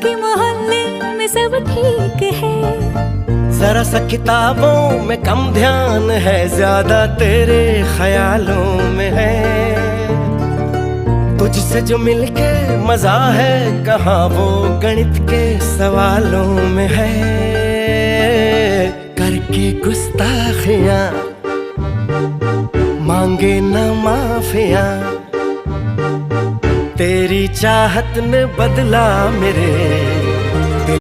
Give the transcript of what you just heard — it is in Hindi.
बाकी मोहल्ले में सब ठीक है। जरा सा किताबों में कम ध्यान है, ज्यादा तेरे ख्यालों में है। तुझसे जो मिलके मजा है, कहाँ वो गणित के सवालों में है। करके गुस्ताखियां मांगे न माफियां, तेरी चाहत ने बदला मेरे